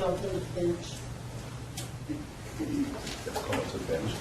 call for the bench. Call it to the bench.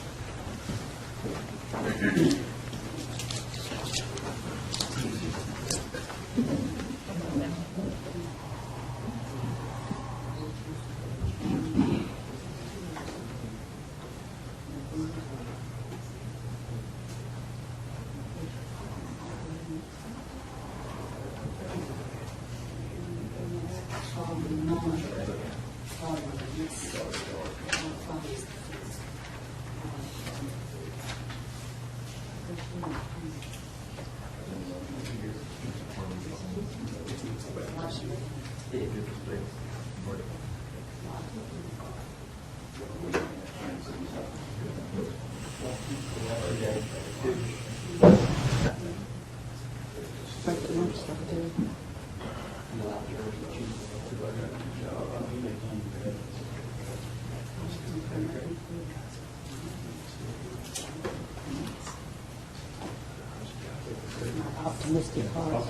Optimistic heart.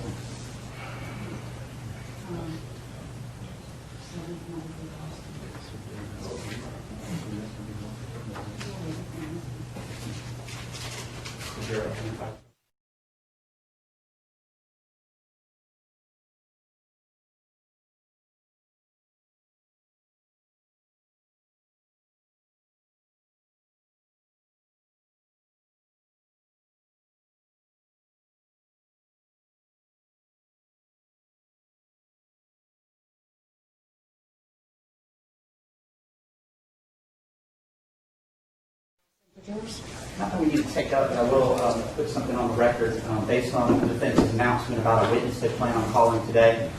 We need to take up, and I will put something on the record based on the defense's announcement about a witness they plan on calling today.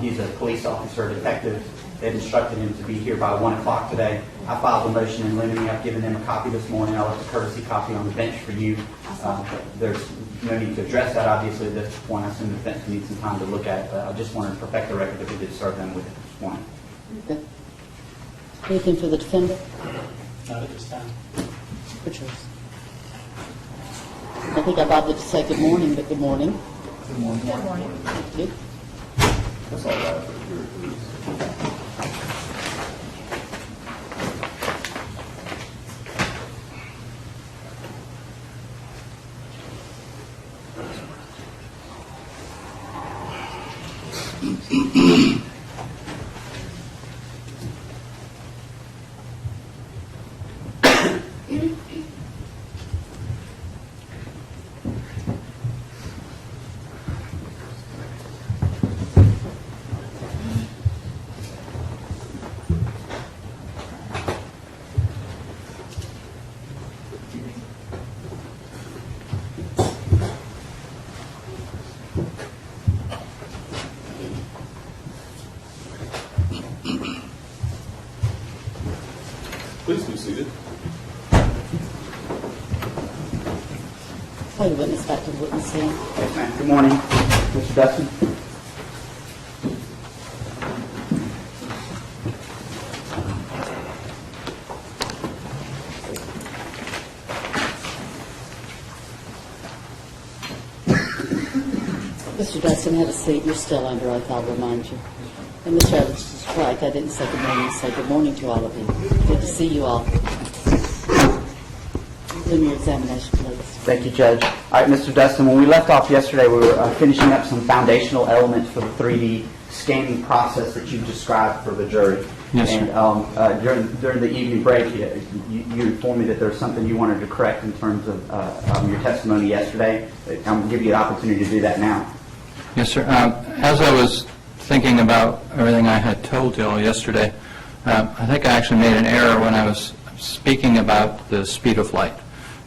He's a police officer, detective. They've instructed him to be here by 1 o'clock today. I filed a motion in limine. I've given them a copy this morning. I left a courtesy copy on the bench for you. There's no need to address that, obviously, at this point. I assume the defense needs some time to look at it, but I just wanted to perfect the record that we did serve them with it this morning. Okay. Anything for the defendant? Not at this time. Your choice. I think I bothered to say good morning, but good morning. Good morning. Good morning. Thank you. That's all right for the jury, please. Please be seated. Call your witness back to the witness stand. Yes, ma'am. Good morning, Mr. Dustin. Mr. Dustin, have a seat. You're still under oath, I'll remind you. And Mr. Evans is right. I didn't say good morning. I said good morning to all of you. Good to see you all. Resume your examination, please. Thank you, Judge. All right, Mr. Dustin, when we left off yesterday, we were finishing up some foundational elements for the 3D scanning process that you described for the jury. Yes, sir. And during the evening break, you informed me that there was something you wanted to correct in terms of your testimony yesterday. I'm going to give you an opportunity to do that now. Yes, sir. As I was thinking about everything I had told you all yesterday, I think I actually made an error when I was speaking about the speed of light.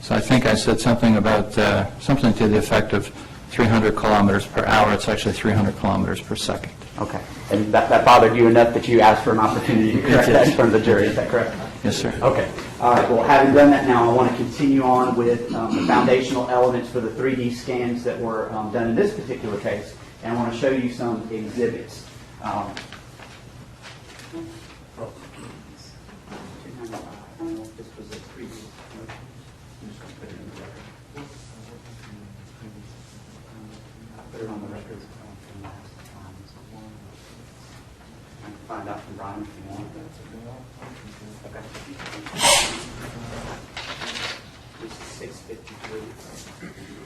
So I think I said something about something to the effect of 300 kilometers per hour. It's actually 300 kilometers per second. Okay. And that bothered you enough that you asked for an opportunity to correct that in front of the jury. Is that correct? Yes, sir. Okay. All right. Well, having done that now, I want to continue on with the foundational elements for the 3D scans that were done in this particular case. And I want to show you some exhibits. I don't know if this was a previous motion. I'm just going to put it in the record. I'll put it on the record from last time. I can find out from Brian if you want. Okay. This is 653.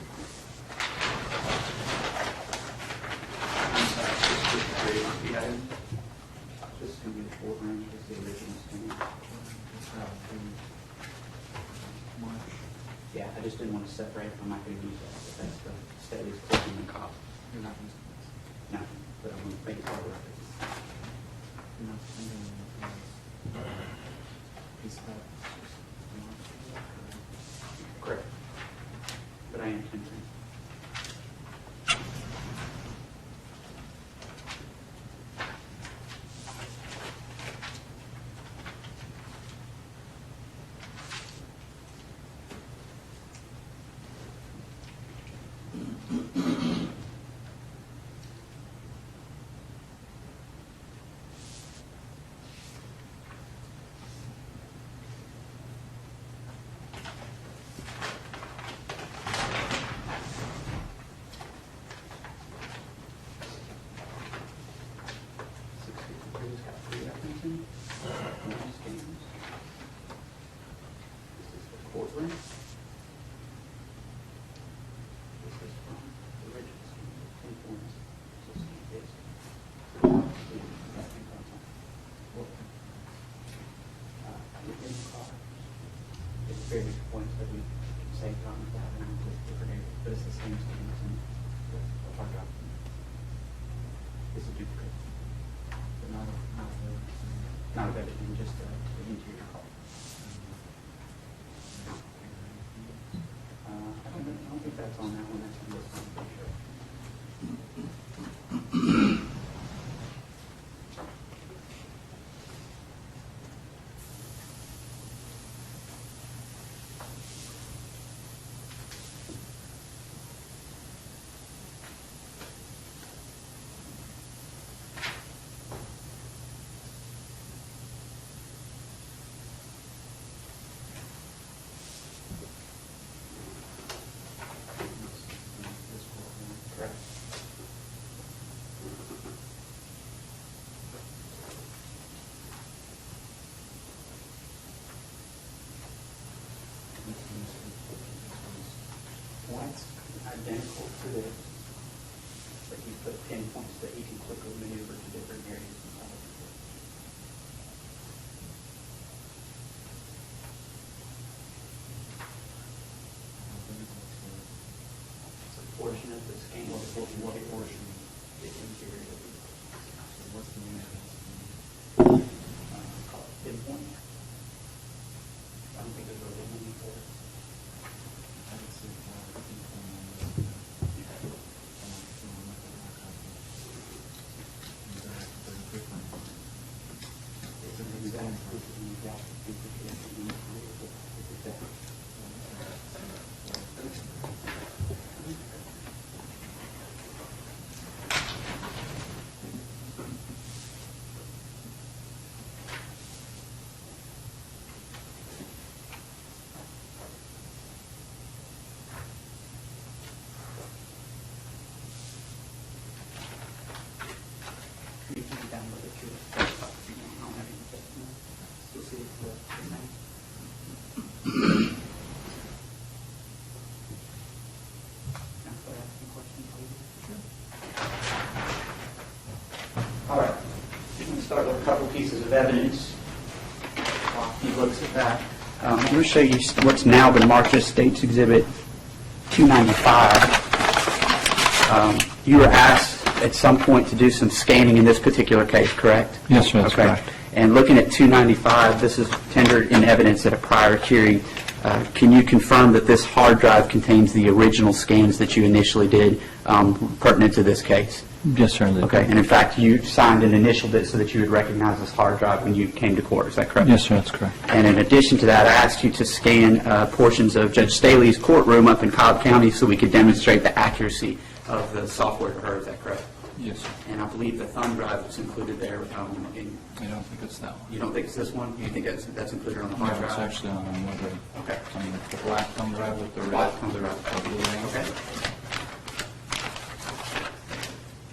I'm sorry, 653. Yeah, this is going to be the court range. This is the original scan. Yeah, I just didn't want to separate. I'm not going to use that. But that's the Staley's court and the cop. You're not using this. No, but I'm going to make it part of it. You're not sending piece of that. Correct. But I am tempering. Courtroom. This is from the original scheme, 10 points. So see this. Within the car. It's various points that we can save on that and with different areas, but it's the same scheme as in the hard drive. It's a duplicate. But not Not of everything, just the interior car. I don't think that's on that one. That's on this one for sure. Correct. That's identical to this, but you put pinpoints that you can quickly maneuver to different areas inside of the court. It's a portion of the scan. What portion? The interior. What's the name of it? Call it pinpoint. I don't think there's a little name for it. I can see It's an exact duplicate. You can download it to your desktop if you want. I don't have any testimony. You'll see it's the same. Can I start asking questions, please? All right. I'm going to start with a couple pieces of evidence. While he looks at that, I'm going to show you what's now been marked as State's Exhibit 295. You were asked at some point to do some scanning in this particular case, correct? Yes, sir, that's Okay. correct. And looking at 295, this is tendered in evidence at a prior hearing. Can you confirm that this hard drive contains the original scans that you initially did pertinent to this case? Yes, sir. they do. Okay, and in fact, you signed and initialed it so that you would recognize this hard drive when you came to court, is that correct? Yes, sir, that's correct. And in addition to that, I asked you to scan portions of Judge Staley's courtroom up in Cobb County so we could demonstrate the accuracy of the software to her, is that correct? Yes, sir. And I believe the thumb drive was included there. I don't think it's that one. You don't think it's this one? You think that's included on the No, hard drive? it's actually on another, Okay. on the black thumb drive with the red. Black thumb drive. the blue ring. Okay.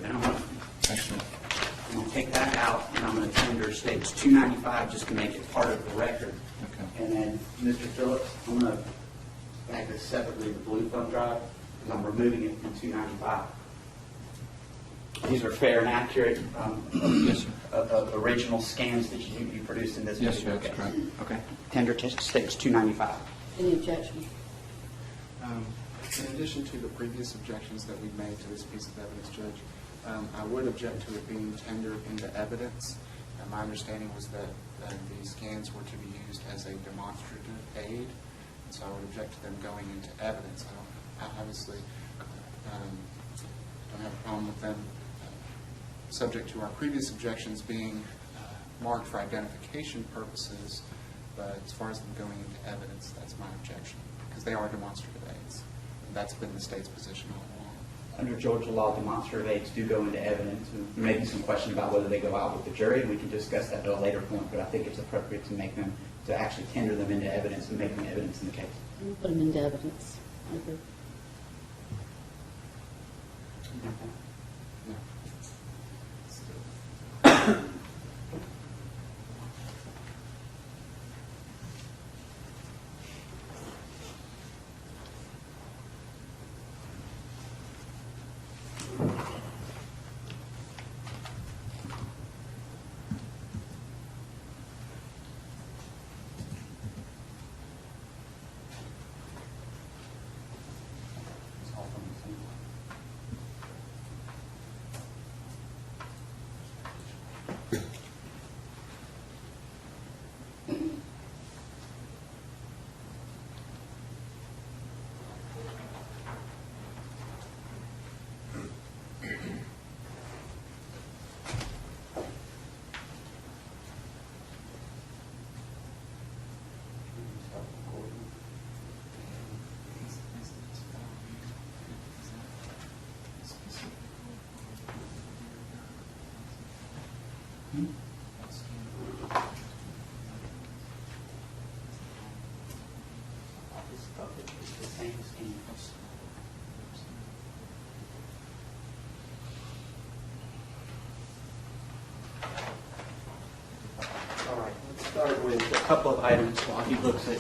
Now, Actually, I'm going to take that out, and I'm going to tender states 295 just to make it part of the record. Okay. And then, Mr. Phillips, I'm going to bag this separately, the blue thumb drive, because I'm removing it from 295. These are fair and accurate Yes, sir. original scans that you produced in this Yes, sir, particular that's case. correct. Okay. Tender states 295. Any objection? In addition to the previous objections that we made to this piece of evidence, Judge, I would object to it being tendered into evidence. My understanding was that the scans were to be used as a demonstrative aid, and so I would object to them going into evidence. I obviously don't have a problem with them subject to our previous objections being marked for identification purposes, but as far as them going into evidence, that's my objection, because they are demonstrative aids. And that's been the state's position all along. Under Georgia law, demonstrative aids do go into evidence. And there may be some question about whether they go out with the jury, and we can discuss that at a later point, but I think it's appropriate to make them, to actually tender them into evidence and make them evidence in the case. We'll put them into evidence. I agree. No. It's all from the same one. It's the same scheme. All right, let's start with a couple of items while he looks at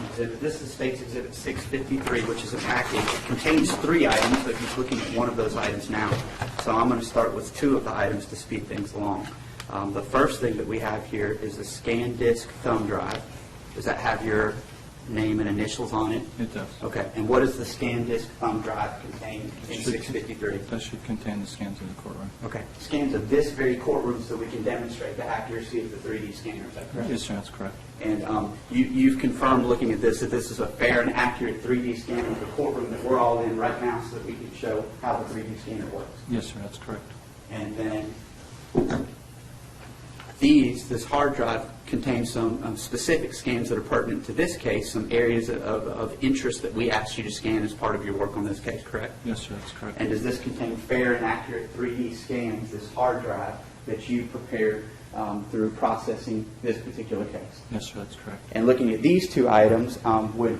exhibit. This is State's Exhibit 653, which is a package. It contains 3 items, but he's looking at one of those items now. So I'm going to start with 2 of the items to speed things along. The first thing that we have here is a scan disk thumb drive. Does that have your name and initials on it? It does. Okay, and what does the scan disk thumb drive contain in 653? That should contain the scans in the courtroom. Okay, scans of this very courtroom so we can demonstrate the accuracy of the 3D scanner, is that correct? Yes, sir, that's correct. And you've confirmed, looking at this, that this is a fair and accurate 3D scanner of the courtroom that we're all in right now so that we can show how the 3D scanner works. Yes, sir, that's correct. And then this hard drive contains some specific scans that are pertinent to this case, some areas of interest that we asked you to scan as part of your work on this case, correct? Yes, sir, that's correct. And does this contain fair and accurate 3D scans, this hard drive that you prepared through processing this particular case? Yes, sir, that's correct. And looking at these 2 items, would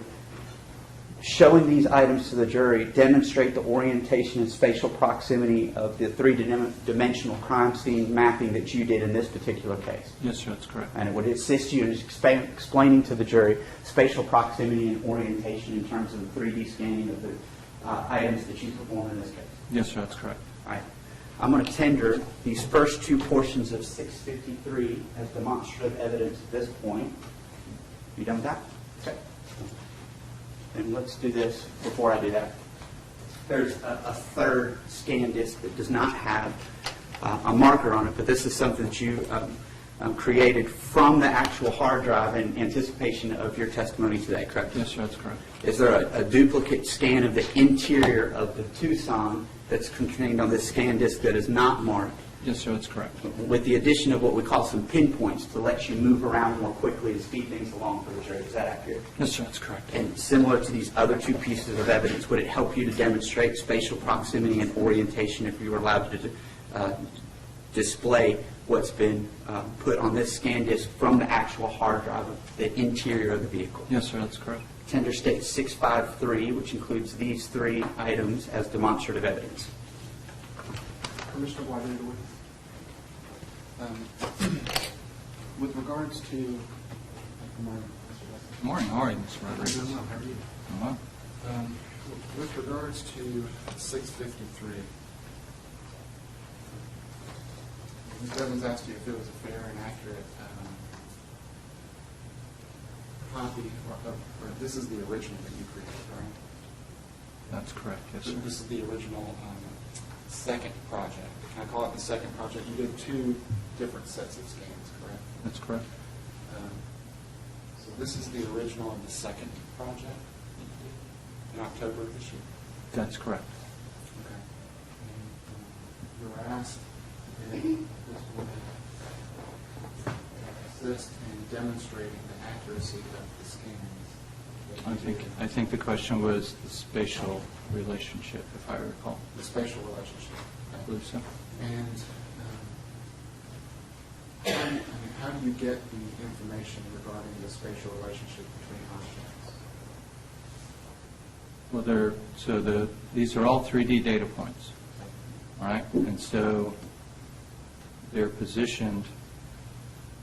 showing these items to the jury demonstrate the orientation and spatial proximity of the 3-dimensional crime scene mapping that you did in this particular case? Yes, sir, that's correct. And it would assist you in explaining to the jury spatial proximity and orientation in terms of the 3D scanning of the items that you performed in this case? Yes, sir, that's correct. All right. I'm going to tender these first 2 portions of 653 as demonstrative evidence at this point. You done with that? Okay. And let's do this before I do that. There's a third scan disk that does not have a marker on it, but this is something that you created from the actual hard drive in anticipation of your testimony today, correct? Yes, sir, that's correct. Is there a duplicate scan of the interior of the Tucson that's contained on this scan disk that is not marked, Yes, sir, that's correct. with the addition of what we call some pinpoints to let you move around more quickly to speed things along for the jury? Is that accurate? Yes, sir, that's correct. And similar to these other 2 pieces of evidence, would it help you to demonstrate spatial proximity and orientation if you were allowed to display what's been put on this scan disk from the actual hard drive of the interior of the vehicle? Yes, sir, that's correct. Tender State 653, which includes these 3 items as demonstrative evidence. Commissioner Waddington to witness. With regards to, good morning, Mr. Dustin. Good morning. How are you, Mr. Rodriguez? Doing well. How are you? Well, With regards to 653, Ms. Evans asked you if it was a fair and accurate copy, or this is the original that you created, right? that's correct, yes, sir. This is the original second project. Can I call it the second project? You did two different sets of scans, correct? That's correct. So this is the original of the second project in October of this year? That's correct. Okay. And, you were asked if this would assist in demonstrating the accuracy of the scans. that you did. I think the question was the spatial relationship, if I recall. The spatial relationship. I believe so. And how do you get the information regarding the spatial relationship between objects? Well, these are all 3D data points, all right? And so they're positioned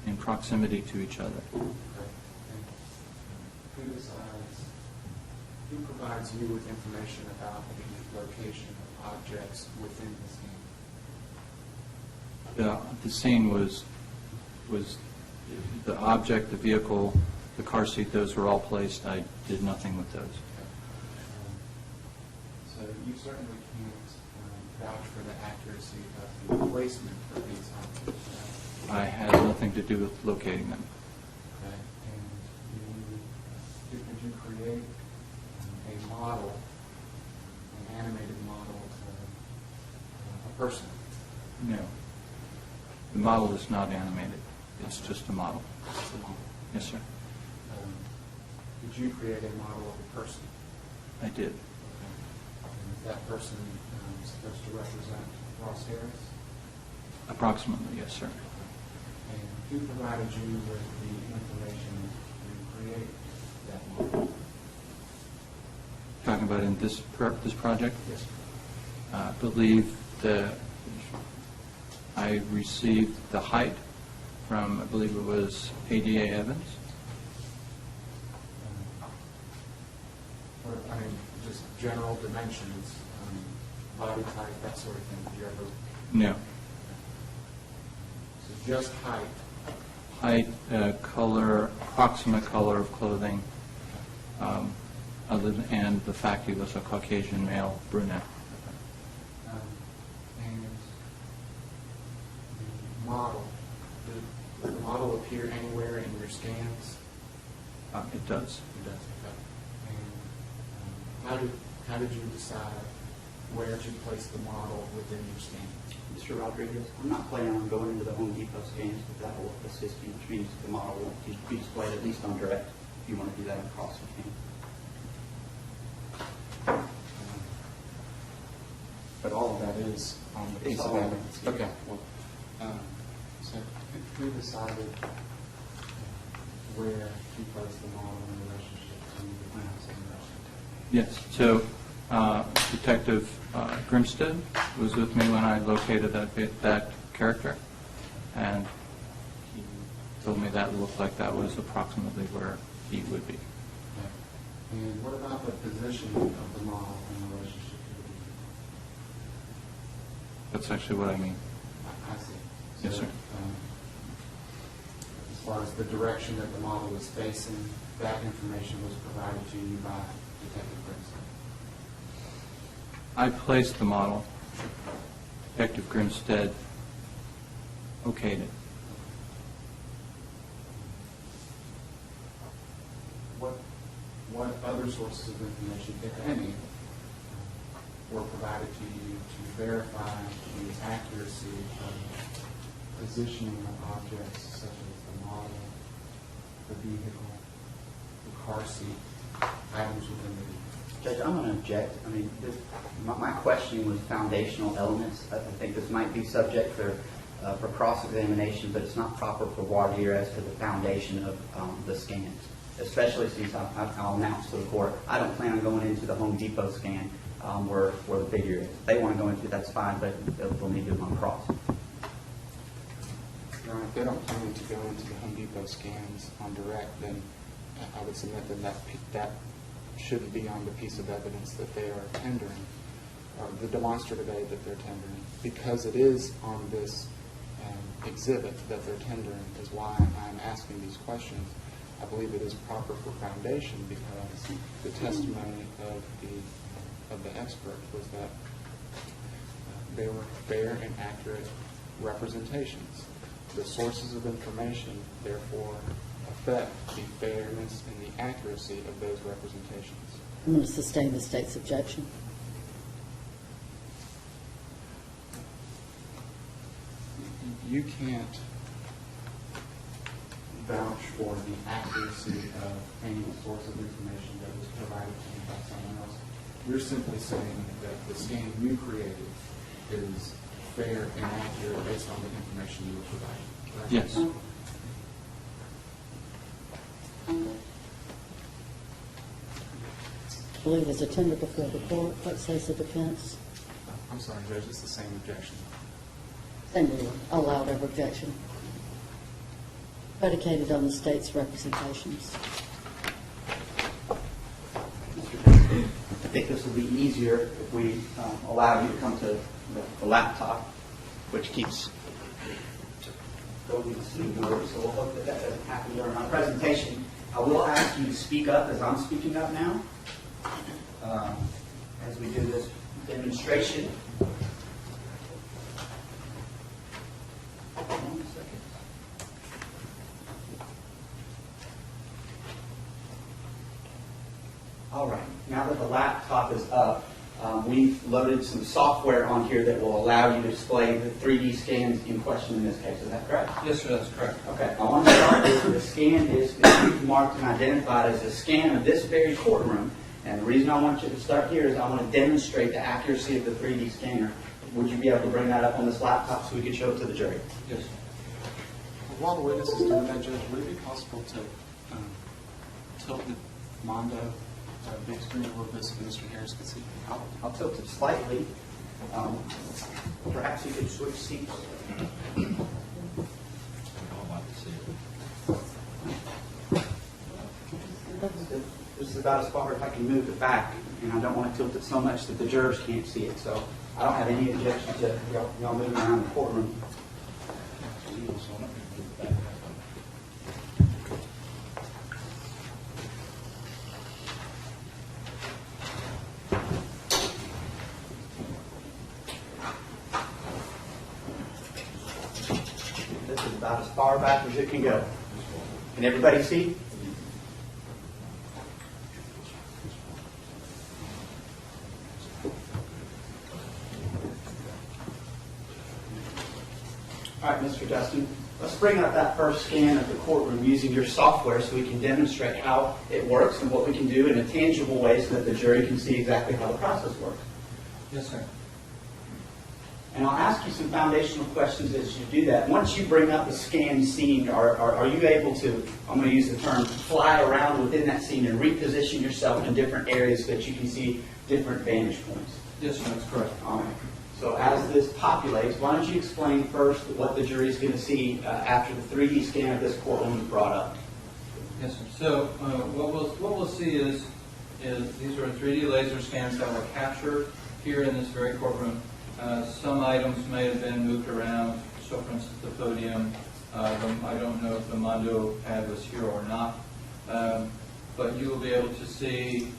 in proximity to each other. Okay. And who provides you with information about the location of objects within the scene? The scene was the object, the vehicle, the car seat, those were all placed. I did nothing with those. So you certainly can't vouch for the accuracy of the placement of these objects. Right? I had nothing to do with locating them. Okay. And did you create a model, an animated model of a person? No. The model is not animated. It's just a model. It's a model. Yes, sir. Did you create a model of a person? I did. And is that person supposed to represent Ross Harris? Approximately, yes, sir. And who provided you with the information to create that model? Talking about in this project, Yes, sir. I believe I received the height from, I believe it was ADA Evans. Or, I mean, just general dimensions, body type, that sort of thing. Did you ever? No. So just height. Height, color, approximate color of clothing, and the fact he was a Caucasian male brunette. And the model, does the model appear anywhere in your scans? It does. It does, okay. And how did you decide where to place the model within your scan? Mr. Rodriguez, I'm not planning on going into the Home Depot scans, but that will assist you, which means the model won't be displayed at least on direct. If you want to do that across, you can. But all of that is on the piece It's of all- evidence. Okay. Well, so who decided where to place the model in relationship to the house in Russian? Yes. So Detective Grimstead was with me when I located that character, and he told me that looked like that was approximately where he would be. Okay. And what about the position of the model in relationship to the vehicle? That's actually what I mean. I see. Yes, So, sir. As far as the direction that the model was facing, that information was provided to you by Detective Grimstead? I placed the model. Detective Grimstead okayed it. What other sources of information, if any, were provided to you to verify the accuracy of positioning of objects such as the model, the vehicle, the car seat, items within the vehicle? Judge, I'm going to object. I mean, my questioning was foundational elements. I think this might be subject for cross-examination, but it's not proper for voir dire as to the foundation of the scans. especially since I'll announce to the court, I don't plan on going into the Home Depot scan where the figure is. If they want to go into it, that's fine, but they'll need to do it on cross. Your Honor, if they don't plan to go into the Home Depot scans on direct, then I would submit that shouldn't be on the piece of evidence that they are tendering, or the demonstrative aid that they're tendering. Because it is on this exhibit that they're tendering is why I'm asking these questions. I believe it is proper for foundation because the testimony of the expert was that they were fair and accurate representations. The sources of information, therefore, affect the fairness and the accuracy of those representations. I'm going to sustain the state's objection. You can't vouch for the accuracy of any source of information that was provided to you by someone else. You're simply saying that the scan you created is fair and accurate based on the information you were provided. Correct? Yes. I believe there's a tender before the court. What says the defense? I'm sorry, Judge, it's the same objection. Same rule. Allow whatever objection. Predicated on the state's representations. I think this will be easier if we allow you to come to the laptop, which keeps going to sleep mode, so we'll hope that that doesn't happen during my presentation. I will ask you to speak up as I'm speaking up now, as we do this demonstration. One second. All right, now that the laptop is up, we've loaded some software on here that will allow you to display the 3D scans in question in this case. Is that correct? Yes, sir, that's correct. Okay, I want to start with the scan is marked and identified as a scan of this very courtroom. And the reason I want you to start here is I want to demonstrate the accuracy of the 3D scanner. Would you be able to bring that up on this laptop so we can show it to the jury? Yes, sir. While the witness is doing that, Judge, would it be possible to tilt the Mondo big screen a little bit so Mr. Harris can see? I'll tilt it slightly. Perhaps you could switch seats. This is about as far as I can move it back, and I don't want to tilt it so much that the jurors can't see it. So I don't have any objection to y'all moving around the courtroom. This is about as far back as it can go. Can everybody see? All right, Mr. Dustin, let's bring up that first scan of the courtroom using your software so we can demonstrate how it works and what we can do in a tangible way so that the jury can see exactly how the process works. Yes, sir. And I'll ask you some foundational questions as you do that. Once you bring up the scan scene, are you able to, I'm going to use the term, fly around within that scene and reposition yourself in different areas so that you can see different vantage points? Yes, sir, that's correct. All right. So as this populates, why don't you explain first what the jury is going to see after the 3D scan of this courtroom is brought up? Yes, sir. So what we'll see is these are 3D laser scans that were captured here in this very courtroom. Some items may have been moved around. So, for instance, the podium. I don't know if the Mondo pad was here or not, but you will be able to see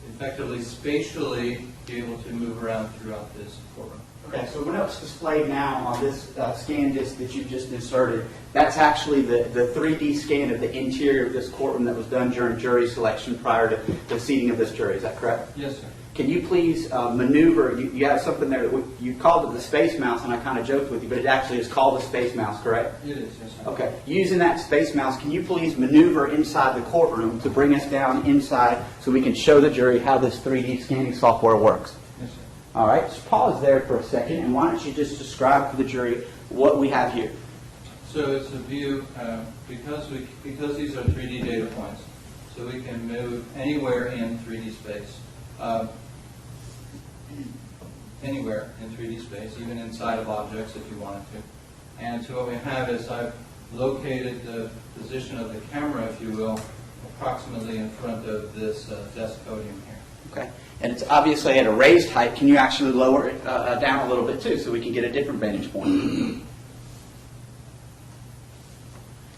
effectively, spatially, be able to move around throughout this courtroom. Okay, so what's displayed now on this scan disc that you've just inserted, that's actually the 3D scan of the interior of this courtroom that was done during jury selection prior to the seating of this jury. Is that correct? Yes, sir. Can you please maneuver, you have something there, that you called it the space mouse, and I kind of joked with you, but it actually is called the space mouse, correct? It is, yes, sir. Okay. Using that space mouse, can you please maneuver inside the courtroom to bring us down inside so we can show the jury how this 3D scanning software works? Yes, sir. All right. Just pause there for a second, and why don't you just describe to the jury what we have here? So it's a view, because these are 3D data points, so we can move anywhere in 3D space. Anywhere in 3D space, even inside of objects if you wanted to. And so what we have is I've located the position of the camera, if you will, approximately in front of this desk podium here. Okay. And it's obviously at a raised height. Can you actually lower it down a little bit too so we can get a different vantage point?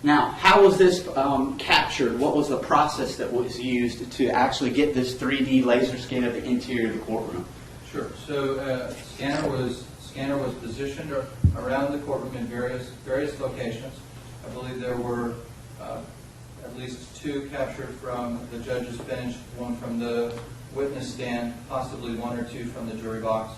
Now, how was this captured? What was the process that was used to actually get this 3D laser scan of the interior of the courtroom? Sure. So scanner was positioned around the courtroom in various locations. I believe there were at least 2 captured from the judge's bench, 1 from the witness stand, possibly 1 or 2 from the jury box,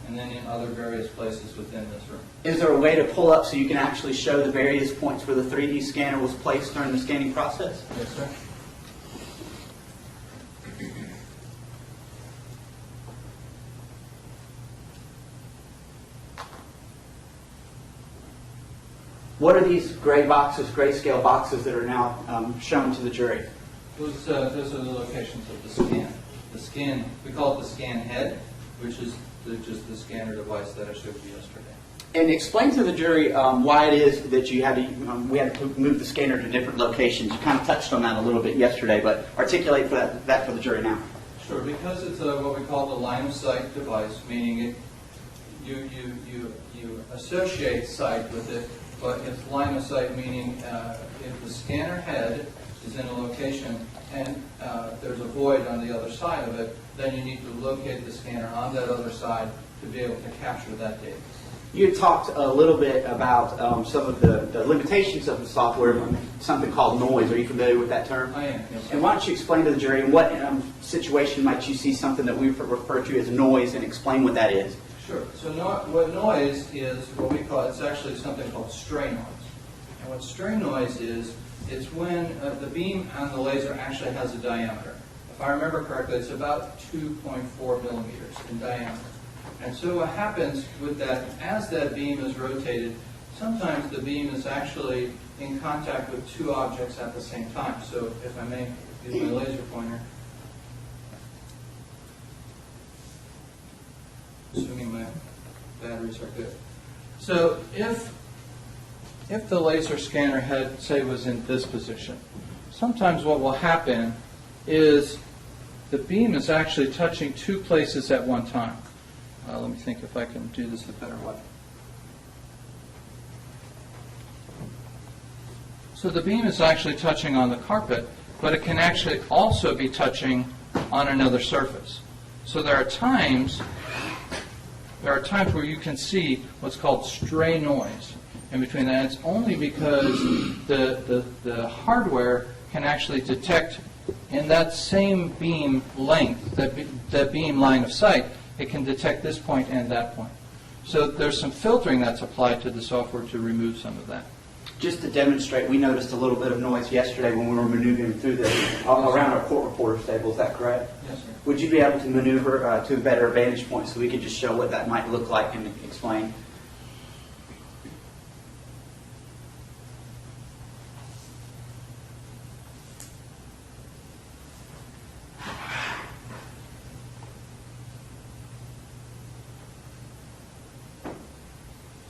and then in other various places within this room. Is there a way to pull up so you can actually show the various points where the 3D scanner was placed during the scanning process? Yes, sir. What are these gray boxes, grayscale boxes that are now shown to the jury? Those are the locations of the scan. The scan, we call it the scan head, which is just the scanner device that I showed you yesterday. And explain to the jury why it is that you had to, we had to move the scanner to different locations. You kind of touched on that a little bit yesterday, but articulate that for the jury now. Sure, because it's what we call the line of sight device, meaning you associate sight with it, but it's line of sight, meaning if the scanner head is in a location and there's a void on the other side of it, then you need to locate the scanner on that other side to be able to capture that data. You had talked a little bit about some of the limitations of the software, something called noise. Are you familiar with that term? I am, yes. And why don't you explain to the jury in what situation might you see something that we refer to as noise and explain what that is? Sure. So what noise is, what we call, it's actually something called stray noise. And what stray noise is, it's when the beam on the laser actually has a diameter. If I remember correctly, it's about 2.4 millimeters in diameter. And so what happens with that, as that beam is rotated, sometimes the beam is actually in contact with 2 objects at the same time. So if I may use my laser pointer, assuming my batteries are good. So if the laser scanner head, say, was in this position, sometimes what will happen is the beam is actually touching 2 places at one time. Let me think if I can do this a better way. So the beam is actually touching on the carpet, but it can actually also be touching on another surface. So there are times where you can see what's called stray noise in between that. It's only because the hardware can actually detect in that same beam length, that beam line of sight, it can detect this point and that point. So there's some filtering that's applied to the software to remove some of that. Just to demonstrate, we noticed a little bit of noise yesterday when we were maneuvering through around our court reporter's table. Is that correct? Yes, sir. Would you be able to maneuver to a better vantage point so we could just show what that might look like and explain?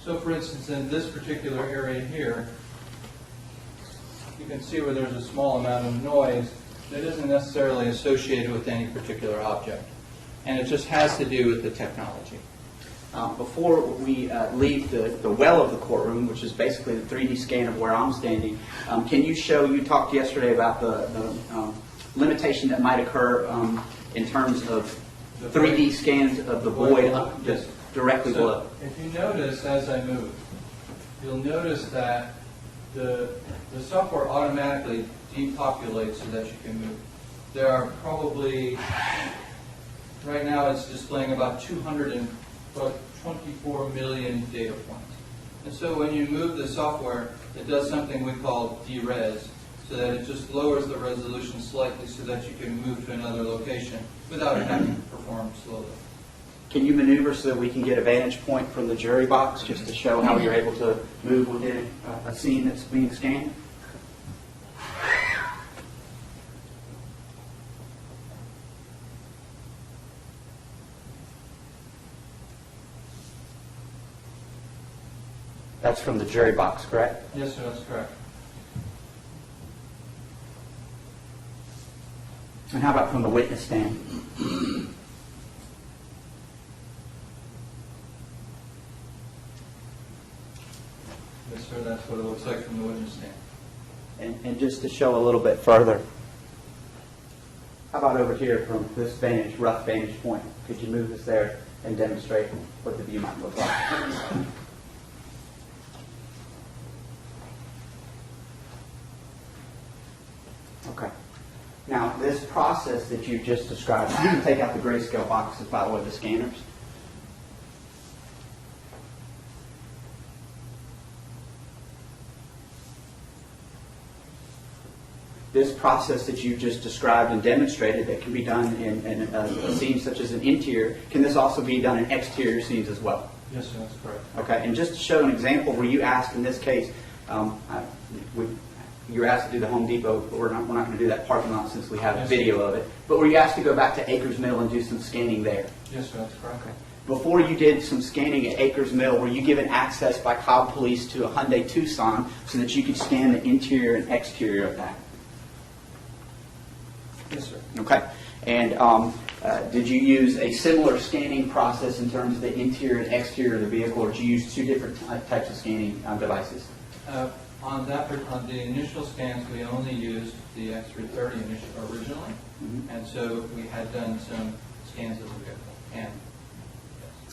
So for instance, in this particular area here, you can see where there's a small amount of noise that isn't necessarily associated with any particular object. And it just has to do with the technology. Before we leave the well of the courtroom, which is basically the 3D scan of where I'm standing, can you show, you talked yesterday about the limitation that might occur in terms of 3D scans of the void Yes. directly below. If you notice as I move, you'll notice that the software automatically depopulates so that you can move. There are probably, right now it's displaying about 224 million data points. And so when you move the software, it does something we call derez, so that it just lowers the resolution slightly so that you can move to another location without having to perform slowly. Can you maneuver so that we can get a vantage point from the jury box just to show how you're able to move within a scene that's being scanned? That's from the jury box, correct? Yes, sir, that's correct. And how about from the witness stand? Yes, sir, that's what it looks like from the witness stand. And just to show a little bit further, how about over here from this vantage, rough vantage point? Could you move us there and demonstrate what the view might look like? Okay. Now, this process that you just described, you can take out the grayscale boxes, by the way, the scanners. This process that you just described and demonstrated that can be done in a scene such as an interior, can this also be done in exterior scenes as well? Yes, sir, that's correct. Okay, and just to show an example, were you asked in this case, you were asked to do the Home Depot, but we're not going to do that parking lot since we have a Yes, video of it. But were you asked to go back to Acres Mill and do some scanning there? Yes, sir, that's correct. Okay. Before you did some scanning at Acres Mill, were you given access by Cobb Police to a Hyundai Tucson so that you could scan the interior and exterior of that? Yes, sir. Okay. And did you use a similar scanning process in terms of the interior and exterior of the vehicle, or did you use two different types of scanning devices? On the initial scans, we only used the X330 originally, and so we had done some scans of the vehicle. And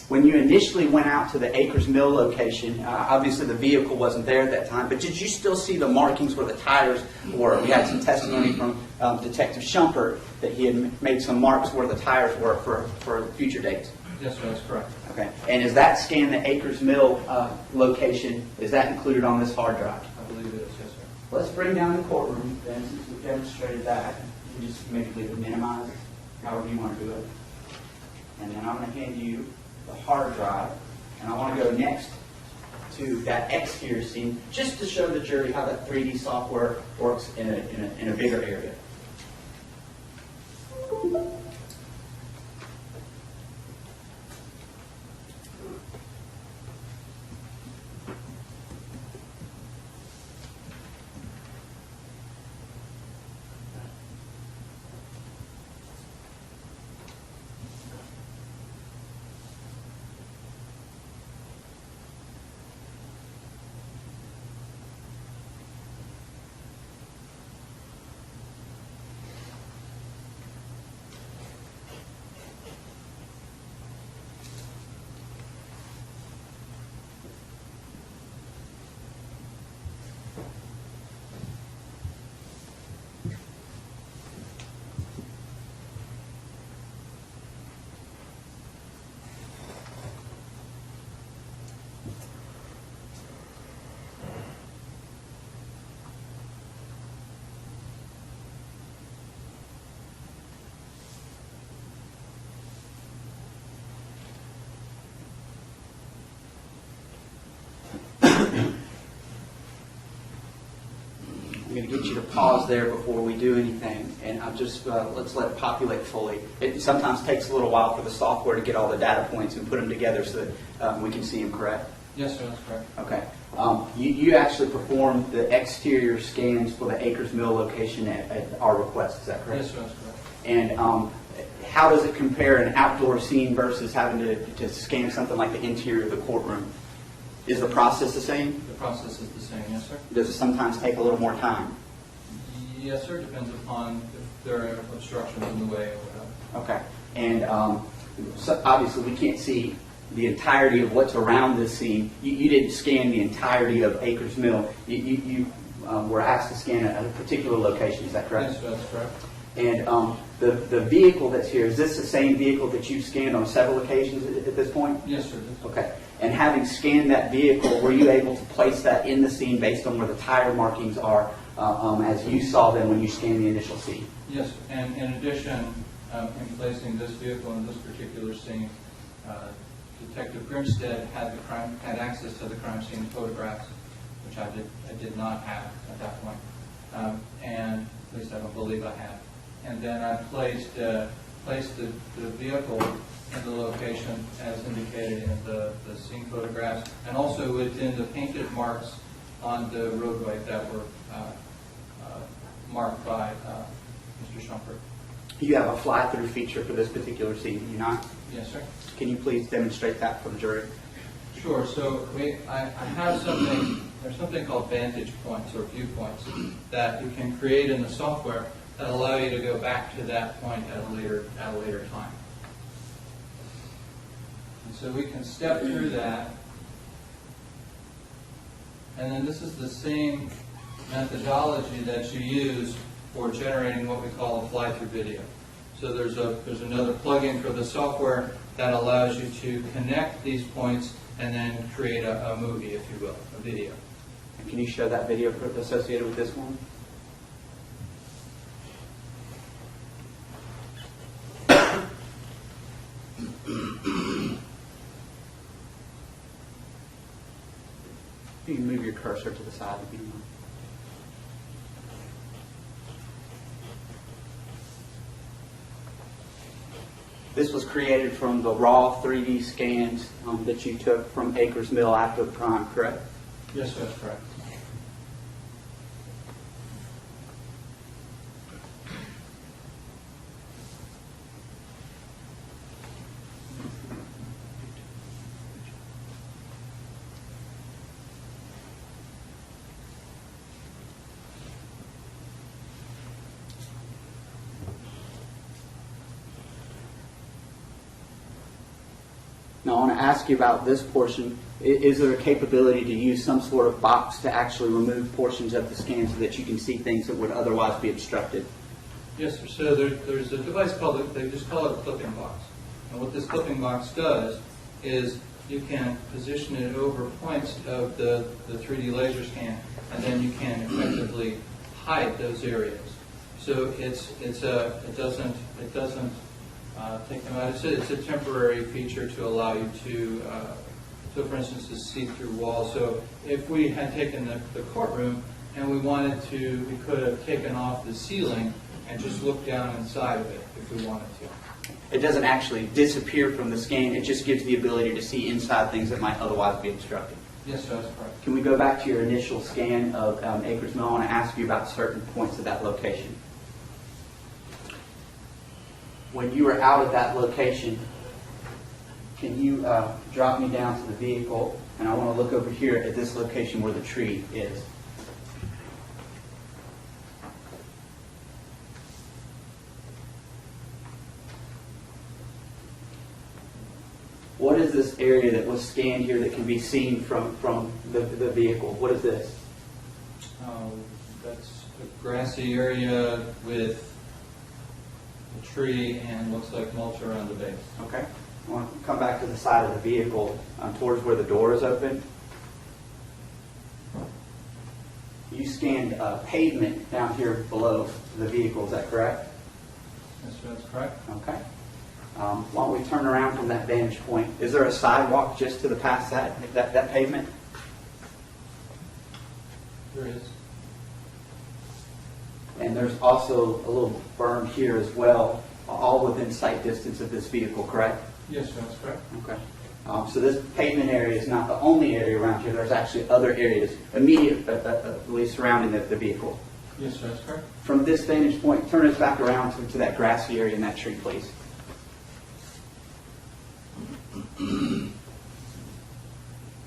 When you initially went out to the Acres Mill location, obviously the vehicle wasn't there at that time, but did you still see the markings where the tires were? We had some testimony from Detective Shumpert that he had made some marks where the tires were for future dates. yes, sir, that's correct. Okay. And is that scan, the Acres Mill location, is that included on this hard drive? I believe it is, yes, sir. Let's bring down the courtroom then, since we've demonstrated that. You can just maybe leave it minimized, however you want to do it. And then I'm going to hand you the hard drive, and I want to go next to that exterior scene, just to show the jury how that 3D software works in a bigger area. I'm going to get you to pause there before we do anything, and I'll just let's let it populate fully. It sometimes takes a little while for the software to get all the data points and put them together so that we can see them, correct? Yes, sir, that's correct. Okay. You actually performed the exterior scans for the Acres Mill location at our request, is that correct? Yes, sir, that's correct. And how does it compare an outdoor scene versus having to scan something like the interior of the courtroom? Is the process the same? The process is the same, yes, sir? Does it sometimes take a little more time? Yes, sir, depends upon if there are obstructions in the way or whatever. Okay. And so obviously we can't see the entirety of what's around this scene. You didn't scan the entirety of Acres Mill. You were asked to scan a particular location, is that correct? Yes, sir, that's correct. And the vehicle that's here, is this the same vehicle that you've scanned on several occasions at this point? Yes, sir. That's Okay. And having scanned that vehicle, were you able to place that in the scene based on where the tire markings are as you saw them when you scanned the initial scene? Yes, and in addition, in placing this vehicle in this particular scene, Detective Grimstead had access to the crime scene photographs, which I did not have at that point, and at least I don't believe I had. And then I placed the vehicle in the location as indicated in the scene photographs, and also within the painted marks on the roadway that were marked by Mr. Shumpert. You have a fly-through feature for this particular scene, do you not? Yes, sir. Can you please demonstrate that for the jury? Sure. So I have there's something called vantage points or viewpoints that you can create in the software that allow you to go back to that point at a later time. And so we can step through that. And then this is the same methodology that you use for generating what we call a fly-through video. So there's another plugin for the software that allows you to connect these points and then create a movie, if you will, a video. And can you show that video associated with this one? You can move your cursor to the side if you want. This was created from the raw 3D scans that you took from Acres Mill after the crime, correct? Yes, that's correct. Now, I want to ask you about this portion. Is there a capability to use some sort of box to actually remove portions of the scan so that you can see things that would otherwise be obstructed? Yes, sir. So there's a device called, they just call it a clipping box. And what this clipping box does is you can position it over points of the 3D laser scan, and then you can effectively hide those areas. So it doesn't take them out. It's a temporary feature to allow you to, so for instance, to see through walls. So if we had taken the courtroom and we wanted to, we could have taken off the ceiling and just looked down inside of it if we wanted to. It doesn't actually disappear from the scan. It just gives the ability to see inside things that might otherwise be obstructed. Yes, sir, that's correct. Can we go back to your initial scan of Acres Mill? I want to ask you about certain points of that location. When you were out at that location, can you drop me down to the vehicle? And I want to look over here at this location where the tree is. What is this area that was scanned here that can be seen from the vehicle? What is this? That's a grassy area with a tree and looks like mulch around the base. Okay. I want to come back to the side of the vehicle towards where the door is open. You scanned pavement down here below the vehicle, is that correct? Yes, sir, that's correct. Okay. Why don't we turn around from that vantage point? Is there a sidewalk just to the past that pavement? There is. And there's also a little berm here as well, all within sight distance of this vehicle, correct? Yes, sir, that's correct. Okay. So this pavement area is not the only area around here. There's actually other areas immediately surrounding the vehicle. Yes, sir, that's correct. From this vantage point, turn us back around to that grassy area in that tree, please. All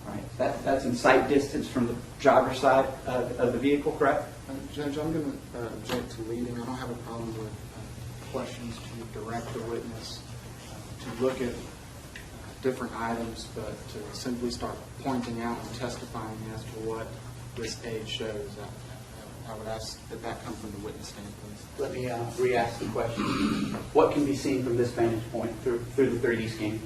right. That's in sight distance from the driver's side of the vehicle, correct? Judge, I'm going to object to leading. I don't have a problem with questions to direct the witness to look at different items, but to simply start pointing out and testifying as to what this aid shows. I would ask that that come from the witness stand, please. Let me re-ask the question. What can be seen from this vantage point through the 3D scan?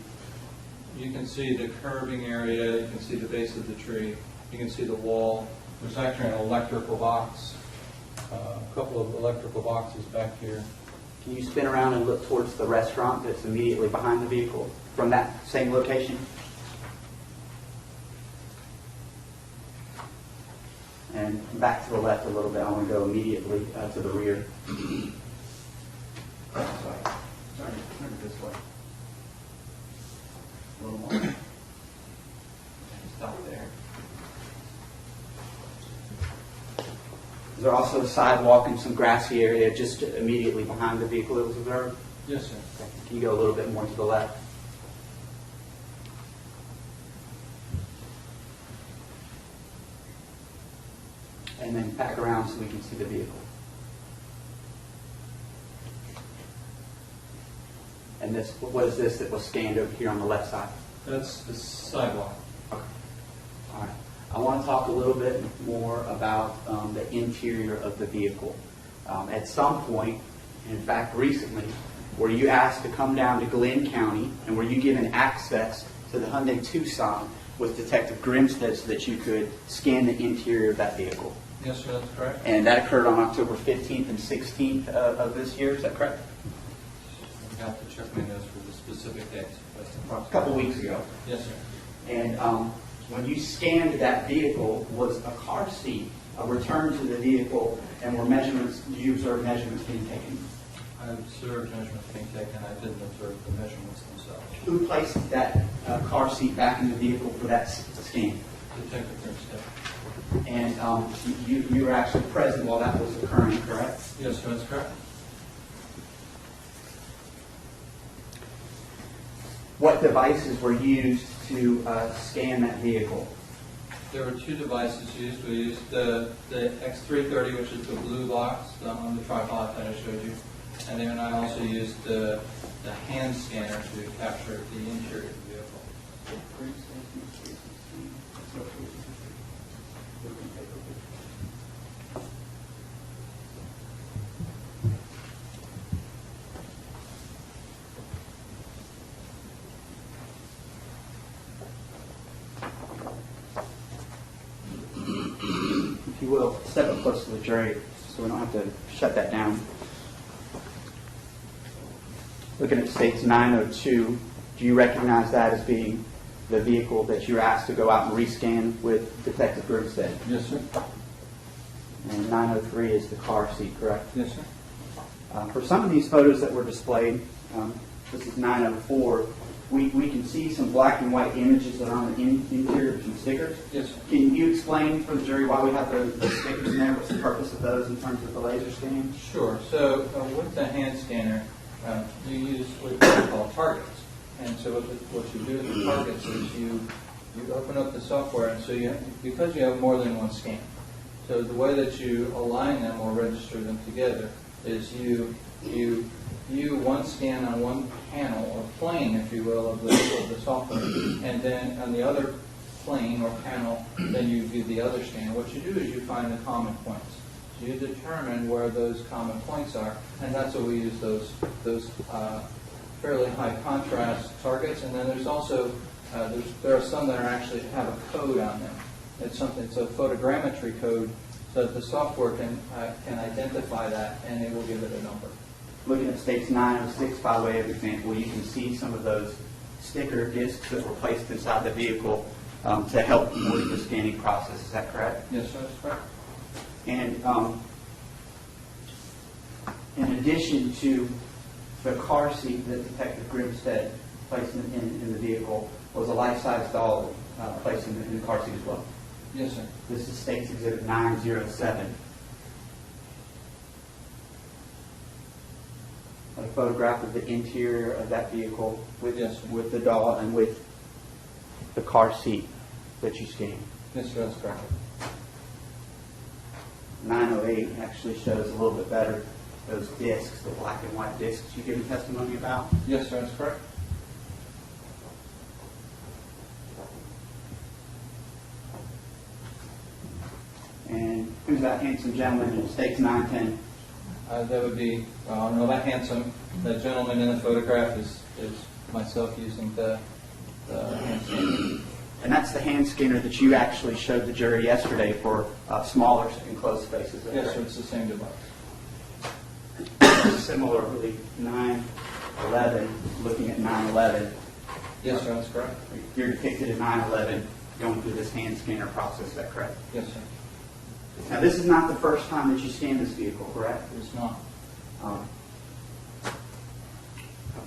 You can see the curving area, you can see the base of the tree, you can see the wall. There's actually an electrical box, a couple of electrical boxes back here. Can you spin around and look towards the restaurant that's immediately behind the vehicle from that same location? And back to the left a little bit. I want to go immediately to the rear. Sorry, turn it this way. A little more. Stop there. Is there also a sidewalk and some grassy area just immediately behind the vehicle that was observed? Yes, sir. Can you go a little bit more to the left? And then back around so we can see the vehicle. And this, what is this that was scanned over here on the left side? That's the sidewalk. Okay. All right. I want to talk a little bit more about the interior of the vehicle. At some point, in fact recently, were you asked to come down to Glenn County and were you given access to the Hyundai Tucson with Detective Grimstead so that you could scan the interior of that vehicle? Yes, sir, that's correct. And that occurred on October 15th and 16th of this year, is that correct? I have to check my notes for the specific dates. A couple weeks ago. Yes, sir. And when you scanned that vehicle, was a car seat returned to the vehicle, and were measurements, did you observe measurements being taken? I observed measurements being taken. I didn't observe the measurements themselves. Who placed that car seat back in the vehicle for that scan? Detective Grimstead. And you were actually present while that was occurring, correct? Yes, sir, that's correct. What devices were used to scan that vehicle? There were two devices used. We used the X330, which is the blue box on the tripod that I showed you. And then I also used the hand scanner to capture the interior of the vehicle. If you will, step up close to the jury so we don't have to shut that down. Looking at states 902, do you recognize that as being the vehicle that you were asked to go out and rescan with Detective Grimstead? Yes, sir. And 903 is the car seat, correct? Yes, sir. For some of these photos that were displayed, this is 904, we can see some black and white images that are on the interior of some stickers. Yes, sir. Can you explain for the jury why we have the stickers in there? What's the purpose of those in terms of the laser scan? Sure. So with the hand scanner, you use what we call targets. And so what you do with the targets is you open up the software, and so because you have more than one scan. So the way that you align them or register them together is you one scan on one panel or plane, if you will, of the software, and then on the other plane or panel, then you do the other scan. What you do is you find the common points. So you determine where those common points are, and that's what we use those fairly high contrast targets. And then there's also there are some that actually have a code on them. It's a photogrammetry code, so that the software can identify that, and it will give it a number. Looking at states 906 by way of example, you can see some of those sticker discs that were placed inside the vehicle to help with the scanning process. Is that correct? Yes, sir, that's correct. And in addition to the car seat that Detective Grimstead placed in the vehicle, was a life-size doll placed in the car seat as well. Yes, sir. This is State's Exhibit 907. A photograph of the interior of that vehicle with, Yes, sir. with the doll and with the car seat that you scanned. Yes, sir, that's correct. 908 actually shows a little bit better those discs, the black and white discs you given testimony about. Yes, sir, that's correct. And who's that handsome gentleman in States 910? That would be, I don't know about handsome. The gentleman in the photograph is myself using the hand scanner. And that's the hand scanner that you actually showed the jury yesterday for smaller enclosed spaces. Yes, sir, it's the same device. similarly, 9/11, looking at 9/11. Yes, sir, that's correct. You're depicted at 9/11 going through this hand scanner process, is that correct? Yes, sir. Now, this is not the first time that you scanned this vehicle, correct? It's not.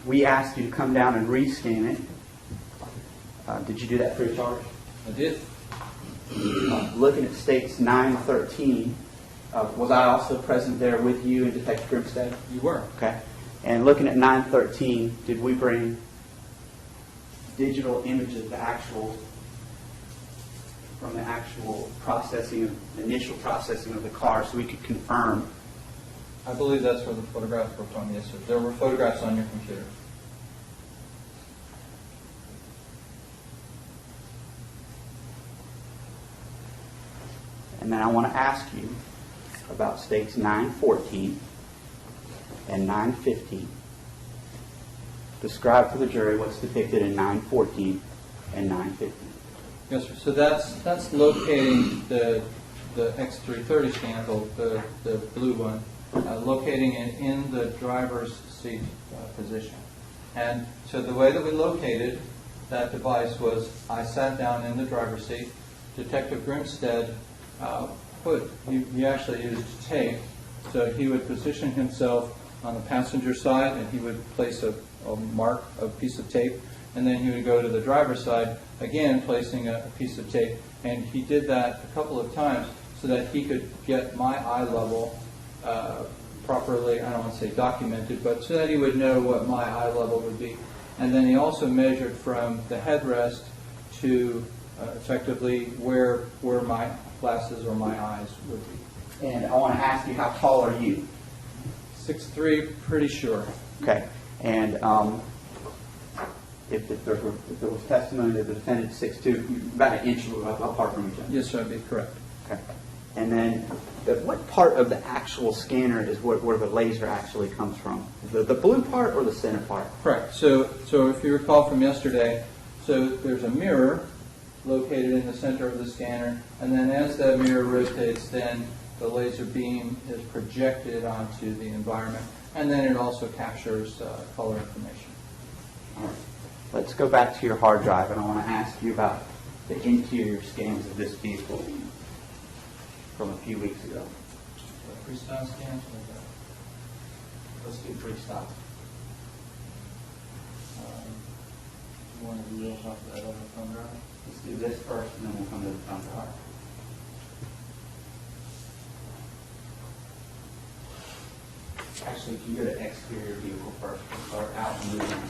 We asked you to come down and rescan it. Did you do that free of charge? I did. Looking at states 9/13, was I also present there with you and Detective Grimstead? You were. Okay. And looking at 9/13, did we bring digital images, from the actual initial processing of the car, so we could confirm? I believe that's where the photographs were from, yes, sir. There were photographs on your computer. And then I want to ask you about states 9/14 and 9/15. Describe to the jury what's depicted in 9/14 and 9/15. Yes, sir. So that's locating the X330 scan, the blue one, locating it in the driver's seat position. And so the way that we located that device was I sat down in the driver's seat. Detective Grimstead he actually used tape, so he would position himself on the passenger side and he would place a piece of tape, and then he would go to the driver's side, again placing a piece of tape, and he did that a couple of times so that he could get my eye level properly, I don't want to say documented, but so that he would know what my eye level would be. And then he also measured from the headrest to effectively where my glasses or my eyes would be. And I want to ask you, how tall are you? 6'3", pretty sure. Okay. And if there was testimony that the defendant is 6'2", about an inch apart from each other. Yes, sir, that'd be correct. Okay. And then, what part of the actual scanner is where the laser actually comes from? The blue part or the center part? Correct. So if you recall from yesterday, so there's a mirror located in the center of the scanner, and then as that mirror rotates, then the laser beam is projected onto the environment, and then it also captures color information. All right. Let's go back to your hard drive, and I want to ask you about the interior scans of this vehicle from a few weeks ago. Freestyle scans? Let's do freestyle. You want to do those off that other thumb drive? Let's do this first, and then we'll come to the front drive. Actually, if you go to exterior vehicle first, we'll start out and moving.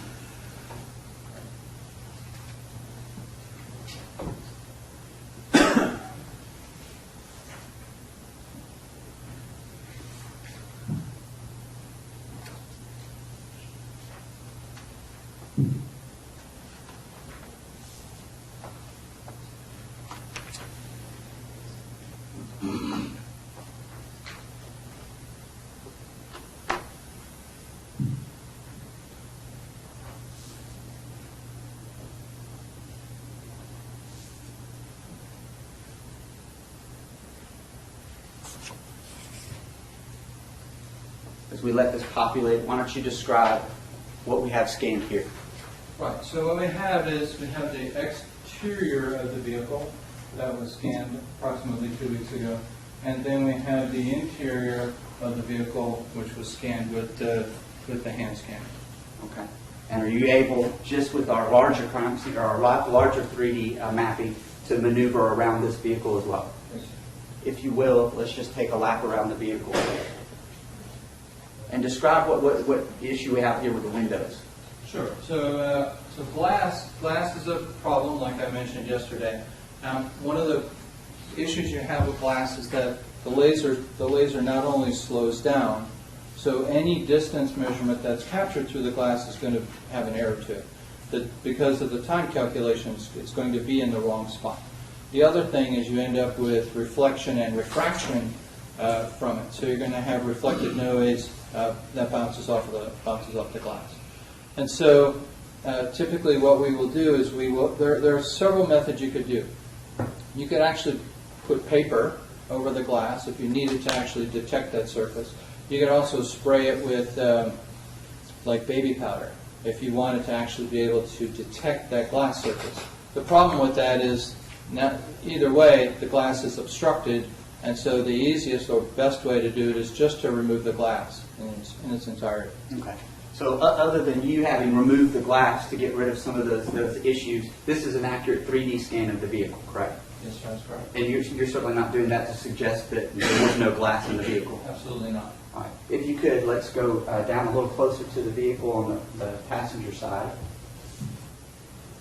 As we let this populate, why don't you describe what we have scanned here? Right, so what we have is we have the exterior of the vehicle that was scanned approximately 2 weeks ago, and then we have the interior of the vehicle, which was scanned with the hand scanner. Okay. And are you able, just with our larger crime scene, or our larger 3D mapping, to maneuver around this vehicle as well? Yes, sir. If you will, let's just take a lap around the vehicle. And describe what issue we have here with the windows. Sure. So glass is a problem, like I mentioned yesterday. One of the issues you have with glass is that the laser not only slows down, so any distance measurement that's captured through the glass is going to have an error to it. That because of the time calculations, it's going to be in the wrong spot. The other thing is you end up with reflection and refraction from it. So you're going to have reflected noise that bounces off the glass. And so typically what we will do is there are several methods you could do. You could actually put paper over the glass if you needed to actually detect that surface. You could also spray it with like baby powder if you wanted to actually be able to detect that glass surface. The problem with that is, now, either way, the glass is obstructed, and so the easiest or best way to do it is just to remove the glass in its entirety. Okay. So other than you having removed the glass to get rid of some of those issues, this is an accurate 3D scan of the vehicle, correct? Yes, that's correct. And you're certainly not doing that to suggest that there was no glass in the vehicle? Absolutely not. All right. If you could, let's go down a little closer to the vehicle on the passenger side,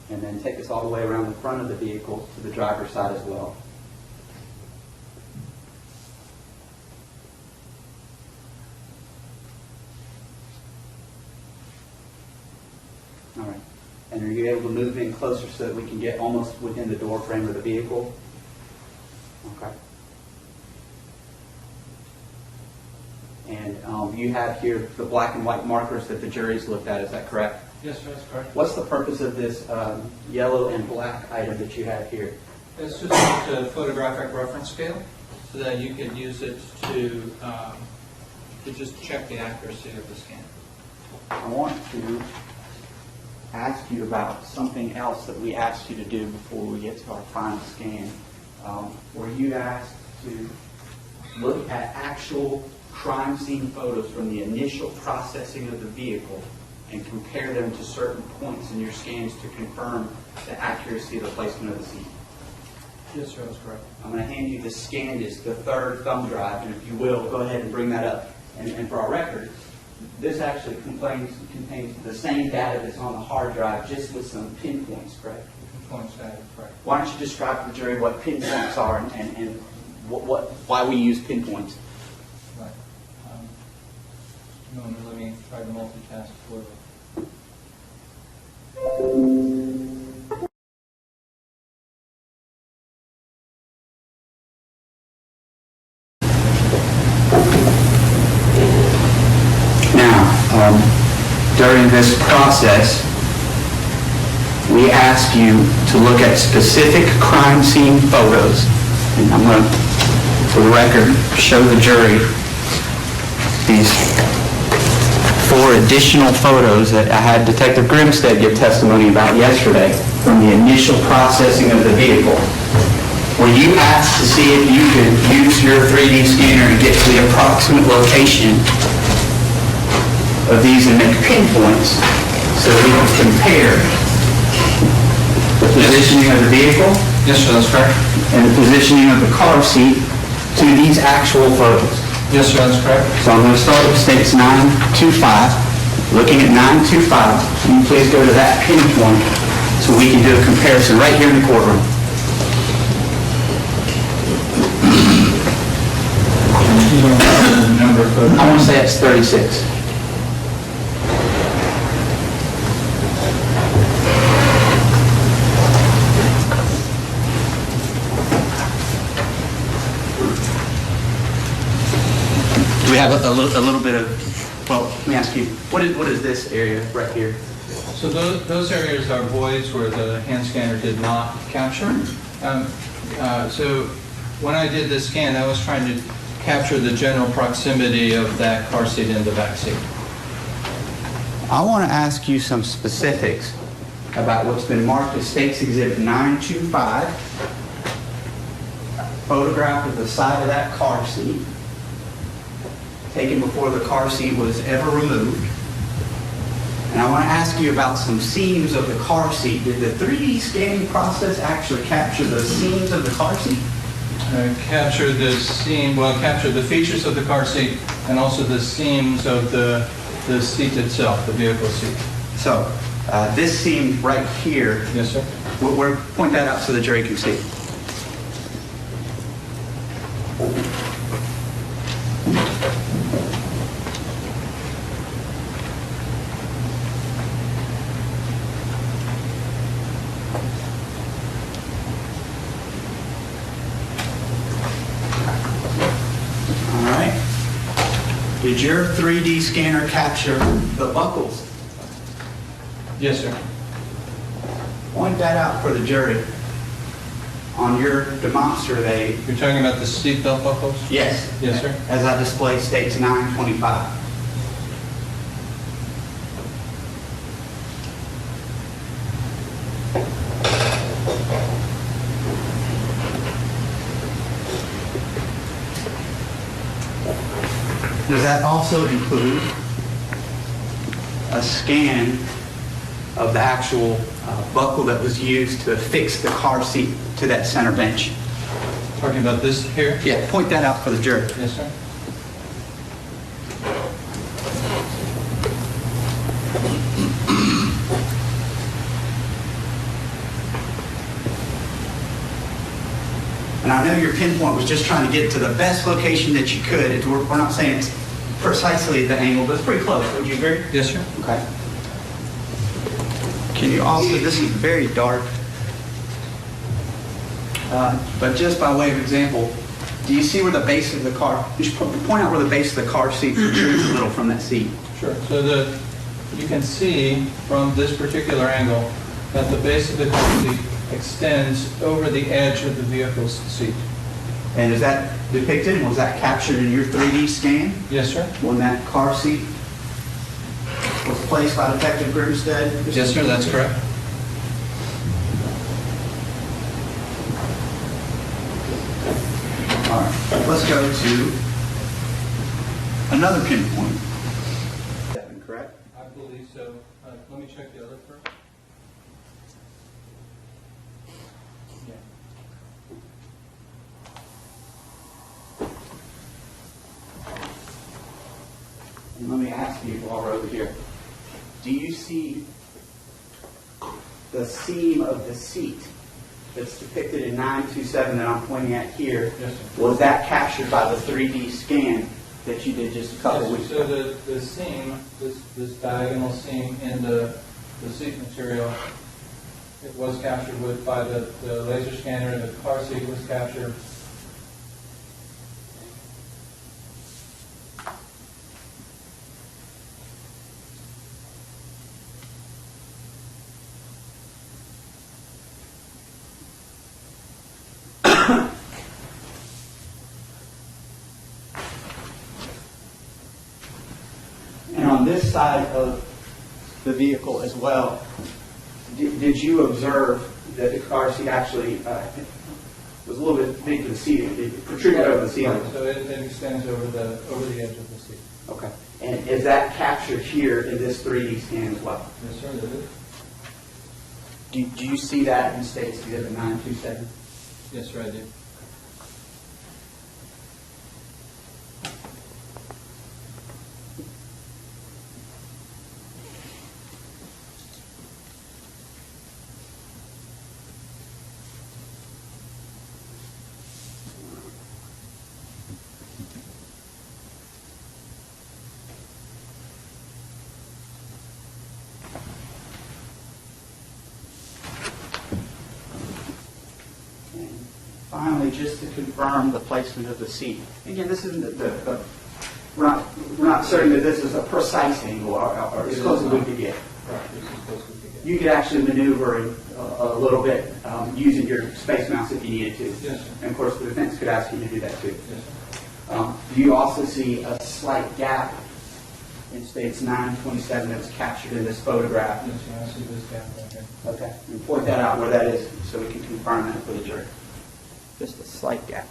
and then take us all the way around the front of the vehicle to the driver's side as well. All right. And are you able to move in closer so that we can get almost within the door frame of the vehicle? Okay. And you have here the black and white markers that the jury's looked at, is that correct? Yes, sir, that's correct. What's the purpose of this yellow and black item that you have here? It's just a photographic reference scale, so that you could use it to just check the accuracy of the scan. I want to ask you about something else that we asked you to do before we get to our final scan. Were you asked to look at actual crime scene photos from the initial processing of the vehicle and compare them to certain points in your scans to confirm the accuracy of the placement of the seat? Yes, sir, that's correct. I'm going to hand you the scan disc, the third thumb drive, and if you will, go ahead and bring that up. And for our record, this actually contains the same data that's on the hard drive, just with some pinpoints, correct? Points added, correct. Why don't you describe to the jury what pinpoints are and why we use pinpoints? Right. Let me try to multitask for you. Now, during this process, we ask you to look at specific crime scene photos. And I'm going to, for the record, show the jury these 4 additional photos that I had Detective Grimstead give testimony about yesterday from the initial processing of the vehicle. Were you asked to see if you could use your 3D scanner and get to the approximate location of these and make pinpoints so that we can compare the positioning of the vehicle? Yes, sir, that's correct. And the positioning of the car seat to these actual photos? Yes, sir, that's correct. So I'm going to start with states 925. Looking at 925, can you please go to that pinpoint so we can do a comparison right here in the courtroom? I want to say it's 36. Do we have a little bit of, well, let me ask you, what is this area right here? So those areas are voids where the hand scanner did not capture. So when I did this scan, I was trying to capture the general proximity of that car seat and the back seat. I want to ask you some specifics about what's been marked as State's Exhibit 925, photograph of the side of that car seat, taken before the car seat was ever removed. And I want to ask you about some seams of the car seat. Did the 3D scanning process actually capture the seams of the car seat? Capture the seam, well, capture the features of the car seat and also the seams of the seat itself, the vehicle seat. So, this seam right here. Yes, sir. We'll point that out so the jury can see. Did your 3D scanner capture the buckles? Yes, sir. Point that out for the jury. On your demonstrator, You're talking about the seat belt buckles? yes. Yes, sir. As I display, states 925. Does that also include a scan of the actual buckle that was used to affix the car seat to that center bench? Talking about this here? Yeah, point that out for the jury. Yes, sir. And I know your pinpoint was just trying to get to the best location that you could. We're not saying it's precisely the angle, but it's pretty close. Would you agree? Yes, sir. Okay. Can you also, this is very dark, but just by way of example, do you see where the base of the car, just point out where the base of the car seat protrudes a little from that seat. Sure. So you can see from this particular angle that the base of the car seat extends over the edge of the vehicle's seat. And is that depicted, was that captured in your 3D scan Yes, sir. when that car seat was placed by Detective Grimstead? Yes, sir, that's correct. All right, let's go to another pinpoint. 7, correct? I believe so. Let me check the other first. Yeah. And let me ask you while we're over here, do you see the seam of the seat that's depicted in 927 that I'm pointing at here? Yes, sir. Was that captured by the 3D scan that you did just a couple Yes, weeks so ago? the seam, this diagonal seam in the seat material, it was captured by the laser scanner. The car seat was captured. And on this side of the vehicle as well, did you observe that the car seat actually was a little bit big to the ceiling? It protruded over the ceiling? So it extends over the edge of the seat. Okay. And is that captured here in this 3D scan as well? Yes, sir, it is. Do you see that in States Exhibit 927? Yes, sir, I do. Finally, just to confirm the placement of the seat. Again, this isn't we're not certain that this is a precise angle or as close as we could get. Right, this is supposed to be good. You could actually maneuver a little bit using your space mouse if you needed to. Yes, sir. And of course, the defense could ask you to do that too. Yes, sir. Do you also see a slight gap in States 927 that was captured in this photograph? Yes, sir, I see this gap right here. Okay. And point that out where that is so we can confirm that for the jury. Just a slight gap.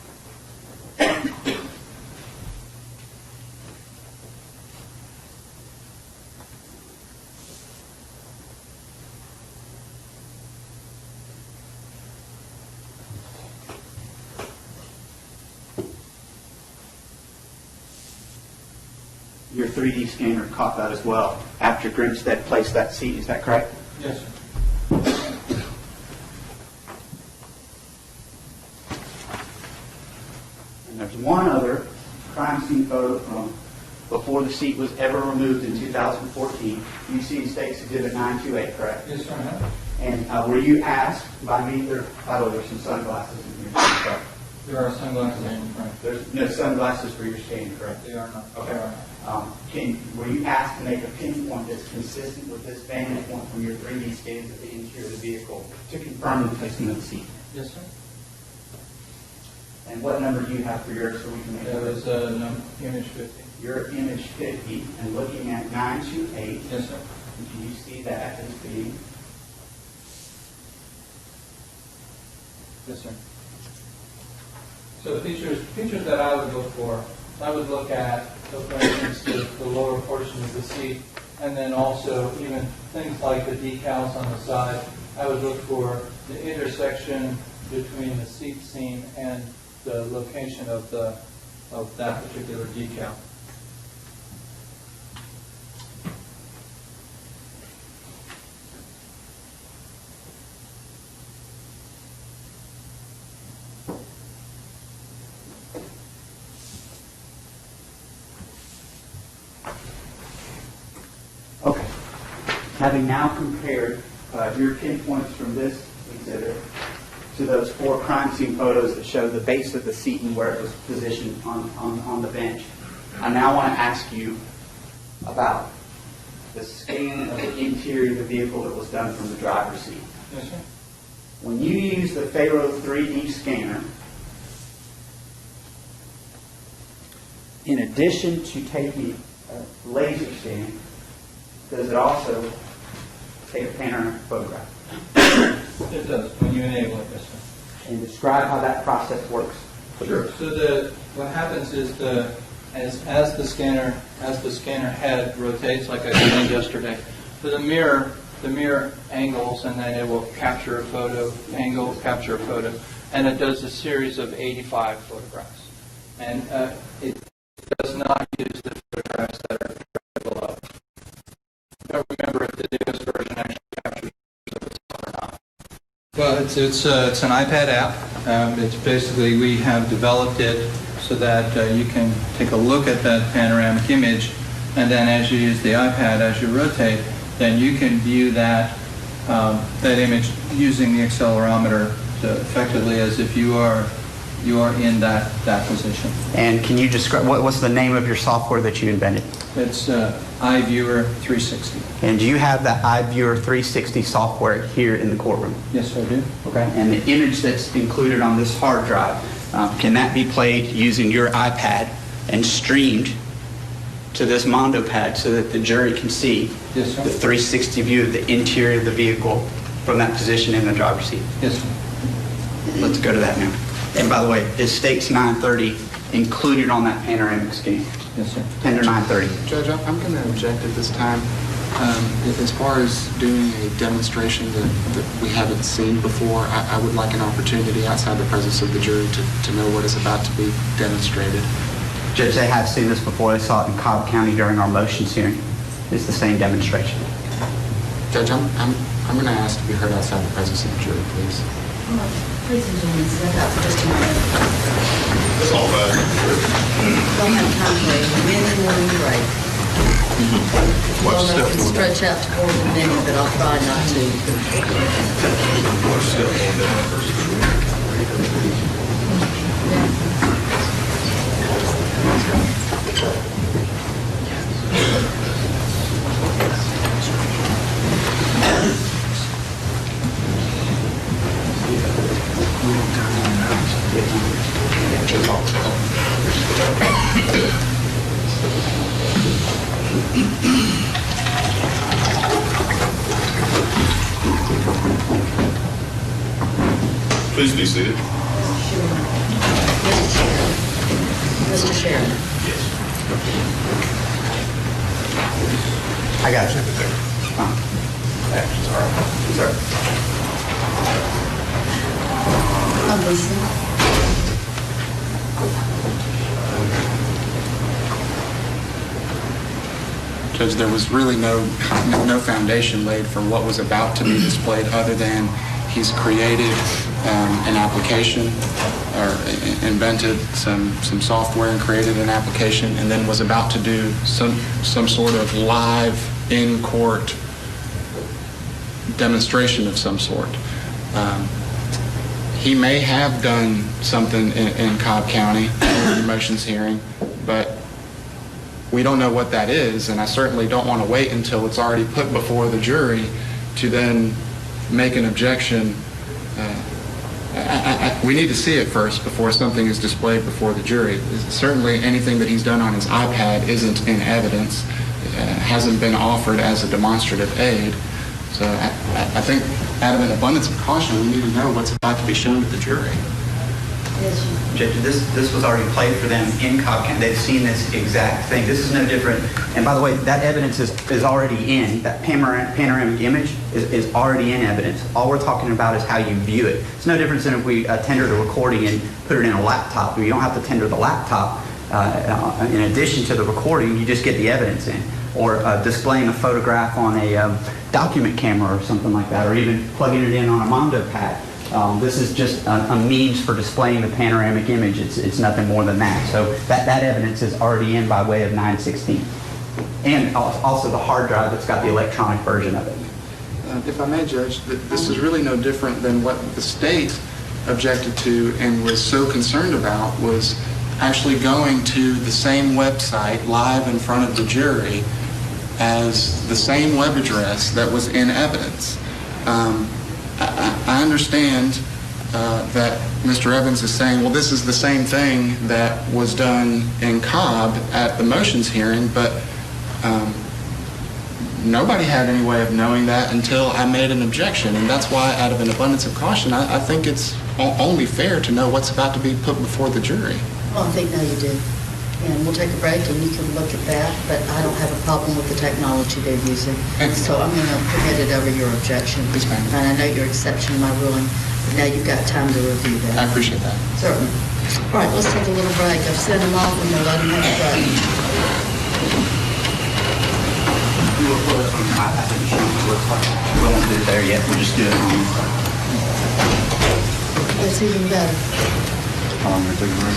Your 3D scanner caught that as well after Grimstead placed that seat. Is that correct? Yes, sir. And there's one other crime scene photo from before the seat was ever removed in 2014. You see in States Exhibit 928, correct? Yes, sir, I have. And were you asked by me, by the way, there's some sunglasses in here, correct? There are sunglasses in front. There's no sunglasses for your scanning, correct? They are not. Okay. They are not. Were you asked to make a pinpoint that's consistent with this vantage point from your 3D scans of the interior of the vehicle to confirm the placement of the seat? Yes, sir. And what number do you have for yours so we can make That sure? was image 50. Your image 50, and looking at 928. Yes, sir. Do you see that as being? Yes, sir. So features that I would look for, I would look at, so for instance, the lower portion of the seat, and then also even things like the decals on the side. I would look for the intersection between the seat seam and the location of that particular decal. Okay. Having now compared your pinpoints from this exhibit to those 4 crime scene photos that show the base of the seat and where it was positioned on the bench, I now want to ask you about the scan of the interior of the vehicle that was done from the driver's seat. Yes, sir. When you use the Faro 3D scanner, in addition to taking a laser scan, does it also take a panoramic photograph? It does, when you enable it, yes, sir. And describe how that process works. Sure. So what happens is as the scanner head rotates, like I explained yesterday, so the mirror angles, and then it will capture a photo, capture a photo, and it does a series of 85 photographs. And it does not use the photographs that are below. Don't remember if the newest version actually captures those or not. Well, it's an iPad app. It's basically, we have developed it so that you can take a look at that panoramic image, and then as you use the iPad, as you rotate, then you can view that image using the accelerometer effectively as if you are in that position. And can you describe, what's the name of your software that you invented? It's iViewer 360. And do you have that iViewer 360 software here in the courtroom? Yes, I do. Okay. And the image that's included on this hard drive, can that be played using your iPad and streamed to this Mondo pad so that the jury can see Yes, sir. the 360 view of the interior of the vehicle from that position in the driver's seat? Yes, sir. Let's go to that now. And by the way, it states 930 included on that panoramic scan. Yes, sir. Tender 930. Judge, I'm going to object at this time. As far as doing a demonstration that we haven't seen before, I would like an opportunity outside the presence of the jury to know what is about to be demonstrated. Judge, they have seen this before. They saw it in Cobb County during our motions hearing. It's the same demonstration. Judge, I'm going to ask to be heard outside the presence of the jury, please. Please and gentlemen, step out for just a moment. That's all right. Don't have time for a mini break. Watch Well, I step can one. stretch out to more than a minute, but I'll try not to. Watch step one down first. Please be seated. Mr. Sharon. I got you. Sorry. I'm listening. Judge, there was really no foundation laid for what was about to be displayed other than he's created an application or invented some software and created an application and then was about to do some sort of live in-court demonstration of some sort. He may have done something in Cobb County in the motions hearing, but we don't know what that is, and I certainly don't want to wait until it's already put before the jury to then make an objection. we need to see it first before something is displayed before the jury. Certainly, anything that he's done on his iPad isn't in evidence, hasn't been offered as a demonstrative aid. So I think out of an abundance of caution, we need to know what's about to be shown to the jury. Judge, this was already played for them in Cobb County. They've seen this exact thing. This is no different. And by the way, that evidence is already in. That panoramic image is already in evidence. All we're talking about is how you view it. It's no different than if we tendered a recording and put it in a laptop. You don't have to tender the laptop. In addition to the recording, you just get the evidence in. Or displaying a photograph on a document camera or something like that, or even plugging it in on a Mondo pad. This is just a means for displaying the panoramic image. It's nothing more than that. So that evidence is already in by way of 916. And also the hard drive that's got the electronic version of it. If I may, Judge, this is really no different than what the state objected to and was so concerned about, was actually going to the same website live in front of the jury as the same web address that was in evidence. I understand that Mr. Evans is saying, well, this is the same thing that was done in Cobb at the motions hearing, but nobody had any way of knowing that until I made an objection, and that's why, out of an abundance of caution, I think it's only fair to know what's about to be put before the jury. Well, I think now you do. And we'll take a break and you can look at that, but I don't have a problem with the technology they're using. So I'm going to permit it over your objection. Yes, ma'am. And I know your exception to my ruling, but now you've got time to review that. I appreciate that. Certainly. All right, let's take a little break. I've sent them off and we'll let them have a break. I think we won't do it there yet. We'll just do it on. That's even better. How long are we taking a break?